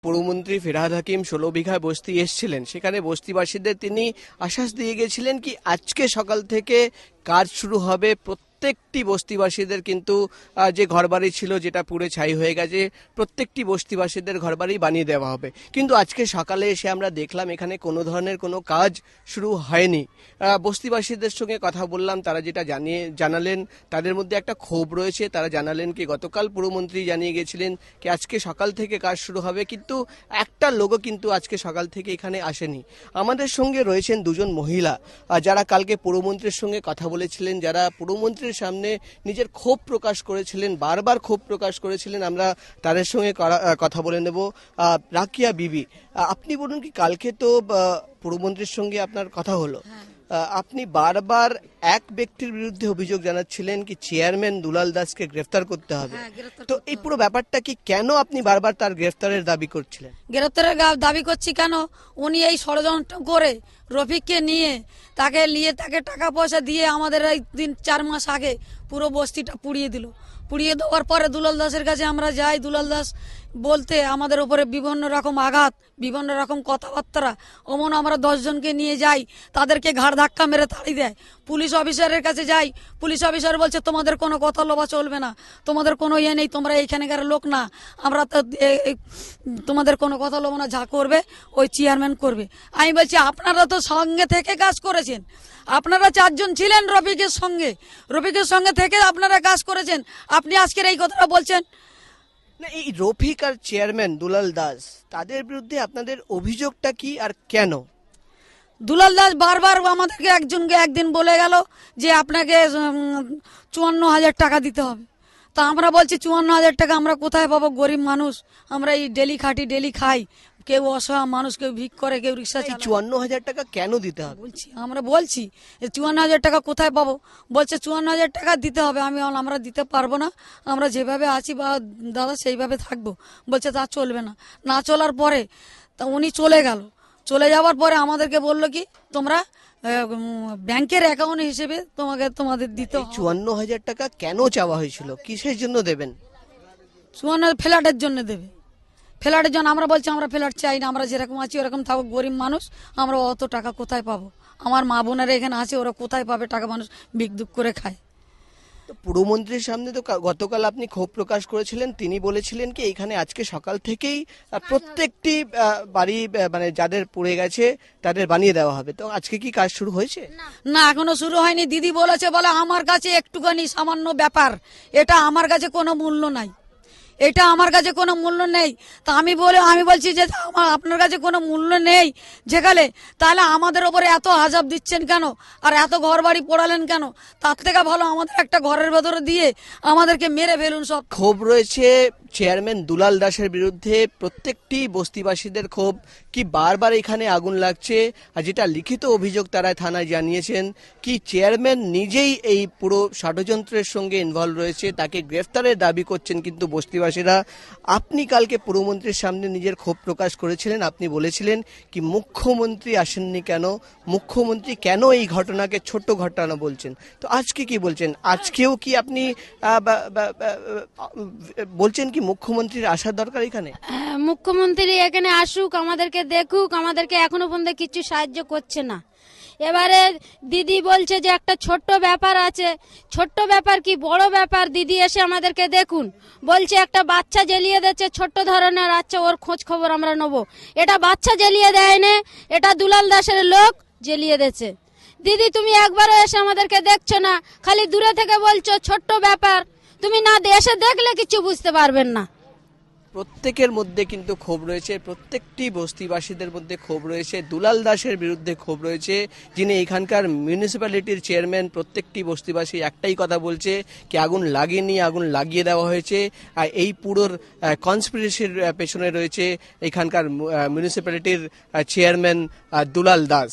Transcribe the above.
পুরমন্ত্রী ফিরহাদ হাকিম 16 বিঘা বস্তি এসেছিলেন, সেখানে বস্তিবাসীদের তিনি আশ্বাস দিয়ে গেছিলেন কি আজকে সকাল থেকে কাজ শুরু হবে। প্রত্যেকটি বস্তিবাসীদের কিন্তু যে ঘরবাড়ি ছিল যেটা পুড়ে ছাই হয়ে গেছে, প্রত্যেকটি বস্তিবাসীদের ঘরবাড়ি বানিয়ে দেওয়া হবে। কিন্তু আজকে সকালে এসে আমরা দেখলাম এখানে কোনো ধরনের কোনো কাজ শুরু হয়নি। বস্তিবাসীদের সঙ্গে কথা বললাম, তারা যেটা জানালেন তাদের মধ্যে একটা ক্ষোভ রয়েছে। তারা জানালেন কি গতকাল পুরমন্ত্রী জানিয়ে গেছিলেন কি আজকে সকাল থেকে কাজ শুরু হবে, কিন্তু একটা লোকও কিন্তু আজকে সকাল থেকে এখানে আসেনি। আমাদের সঙ্গে রয়েছেন দুজন মহিলা যারা কালকে পুরমন্ত্রীর সঙ্গে কথা বলেছিলেন, যারা পুরমন্ত্রীর সামনে নিজের ক্ষোভ প্রকাশ করেছিলেন, বারবার ক্ষোভ প্রকাশ করেছিলেন। আমরা তাদের সঙ্গে কথা বলে নেব। রাকিয়া বিবি, আপনি বলুন কি কালকে তো পুরমন্ত্রীর সঙ্গে আপনার কথা হলো, আপনি বারবার এক ব্যক্তির বিরুদ্ধে অভিযোগ জানাচ্ছিলেন কি চেয়ারম্যান দুলাল দাসকে গ্রেফতার করতে হবে। তো এই পুরো ব্যাপারটা কি, কেন আপনি বারবার তার গ্রেফতারের দাবি করছিলেন? গ্রেফতারের দাবি করছি কেন, উনি এই ষড়যন্ত্র করে রফিককে নিয়ে তাকে টাকা পয়সা দিয়ে আমাদের এই 3-4 মাস আগে পুরো বস্তিটা পুড়িয়ে দিল। পুড়িয়ে দেওয়ার পরে দুলাল দাসের কাছে আমরা যাই, দুলাল দাস বলতে আমাদের উপরে বিভিন্ন রকম আঘাত, বিভিন্ন রকম কথাবার্তা। অমন আমরা 10 জনকে নিয়ে যাই, তাদেরকে ঘাড় ধাক্কা মেরে তাড়িয়ে দেয়। পুলিশ অফিসারের কাছে যাই, পুলিশ অফিসার বলছে তোমাদের কোনো কথা লোভা চলবে না, তোমাদের কোনো ইয়ে নেই, তোমরা এইখানকার লোক না, আমরা তো তোমাদের কোনো কথা লোভ না, যা করবে ওই চেয়ারম্যান করবে। আমি বলছি আপনারা তো সঙ্গে থেকে কাজ করেছেন, আপনারা 4 জন ছিলেন রফিকের সঙ্গে থেকে আপনারা কাজ করেছেন, আপনি আজকের এই কথাটা বলছেন না। এই রফিক আর চেয়ারম্যান দুলাল দাস, তাদের বিরুদ্ধে আপনাদের অভিযোগটা কি আর কেন? দুলাল দাস বারবার আমাদেরকে একদিন বলে গেল যে আপনাকে 54,000 টাকা দিতে হবে। তা আমরা বলছি 54,000 টাকা আমরা কোথায় পাবো? গরিব মানুষ আমরা, এই ডেলি খাটি ডেলি খাই, কেউ অসহায় মানুষ, কেউ ভিক করে, কেউ রিক্সা চালায়। 54,000 টাকা কেন দিতে হবে আমরা বলছি 54,000 টাকা কোথায় পাবো? বলছে 54,000 টাকা দিতে হবে। আমি বললাম আমরা দিতে পারবো না, আমরা যেভাবে আছি বা দাদা সেইভাবে থাকবো। বলছে তা চলবে না। না চলার পরে তা উনি চলে যাওয়ার পরে আমাদেরকে বললো কি তোমরা ব্যাংকের অ্যাকাউন্ট হিসেবে তোমাদের দিতে। 54,000 টাকা কেন চাওয়া হয়েছিল, কিসের জন্য দেবেন? 54 ফ্ল্যাটের জন্য দেবে, ফ্ল্যাটের জন্য। আমরা বলছি আমরা ফ্ল্যাট চাই না, আমরা যেরকম আছি ওরকম থাকবো, গরিব মানুষ আমরা, অত টাকা কোথায় পাবো? আমার মা বোনেরা এখানে আছে, ওরা কোথায় পাবে টাকা? মানুষ ভিক দুঃখ করে খায়। তো পুরমন্ত্রীর সামনে তো গতকাল আপনি ক্ষোভ প্রকাশ করেছিলেন, তিনি বলেছিলেন কি এখানে আজকে সকাল থেকেই প্রত্যেকটি বাড়ি মানে যাদের পুড়ে গেছে তাদের বানিয়ে দেওয়া হবে। তো আজকে কি কাজ শুরু হয়েছে? না, এখনো শুরু হয়নি। দিদি বলেছে, বলে আমার কাছে একটুখানি সামান্য ব্যাপার, এটা আমার কাছে কোনো মূল্য নাই, এটা আমার কাছে কোনো মূল্য নেই। তা আমি বলছি যে আপনার কাছে কোনো মূল্য নেই যেখানে, তাহলে আমাদের ওপরে এত আজাব দিচ্ছেন কেন, আর এত ঘর বাড়ি পোড়ালেন কেন? তার থেকে ভালো আমাদের একটা ঘরের ভেতরে দিয়ে আমাদেরকে মেরে ফেলুন সব। ক্ষোভ রয়েছে চেয়ারম্যান দুলাল দাসের বিরুদ্ধে, প্রত্যেকটি বস্তিবাসীদের ক্ষোভ কি বারবার এখানে আগুন লাগছে। আর যেটা লিখিত অভিযোগ তারা থানায় জানিয়েছেন কি চেয়ারম্যান নিজেই এই পুরো ষড়যন্ত্রের সঙ্গে ইনভলভ রয়েছে, তাকে গ্রেফতারের দাবি করছেন কিন্তু বস্তিবাসীরা। আপনি কালকে পুরমন্ত্রীর সামনে নিজের ক্ষোভ প্রকাশ করেছিলেন, আপনি বলেছিলেন কি মুখ্যমন্ত্রী আসেননি কেন, মুখ্যমন্ত্রী কেন এই ঘটনাকে ছোট ঘটনা বলছেন। তো আজকে কি বলছেন? আজকেও কি আপনি বলছেন কি মুখ্যমন্ত্রীর আসার দরকার এখানে? মুখ্যমন্ত্রী এখানে আসুক, আমাদেরকে দেখুক, আমাদেরকে এখনো পর্যন্ত কিছু সাহায্য করছে না। এবারে দিদি বলছে যে একটা ছোট্ট ব্যাপার আছে, ছোট্ট ব্যাপার কি বড় ব্যাপার? দিদি এসে আমাদেরকে দেখুন, বলছে একটা বাচ্চা জ্বালিয়ে দিচ্ছে ছোট্ট ধরনের, আচ্ছা ওর খোঁজ খবর আমরা নেবো। এটা বাচ্চা জ্বালিয়ে দেয় না, এটা দুলাল দাসের লোক জ্বালিয়ে দিচ্ছে। দিদি তুমি একবারও এসে আমাদেরকে দেখছো না, খালি দূরে থেকে বলছো ছোট্ট ব্যাপার। তুমি না এসে দেখলে কিছু বুঝতে পারবেন না। প্রত্যেকের মধ্যে কিন্তু ক্ষোভ রয়েছে, প্রত্যেকটি বস্তিবাসীদের মধ্যে ক্ষোভ রয়েছে, দুলাল দাসের বিরুদ্ধে ক্ষোভ রয়েছে, যিনি এখানকার মিউনিসিপ্যালিটির চেয়ারম্যান। প্রত্যেকটি বস্তিবাসী একটাই কথা বলছে কি আগুন লাগেনি, আগুন লাগিয়ে দেওয়া হয়েছে। আর এই পুরোর কনস্পিরেসির পেছনে রয়েছে এখানকার মিউনিসিপ্যালিটির চেয়ারম্যান দুলাল দাস।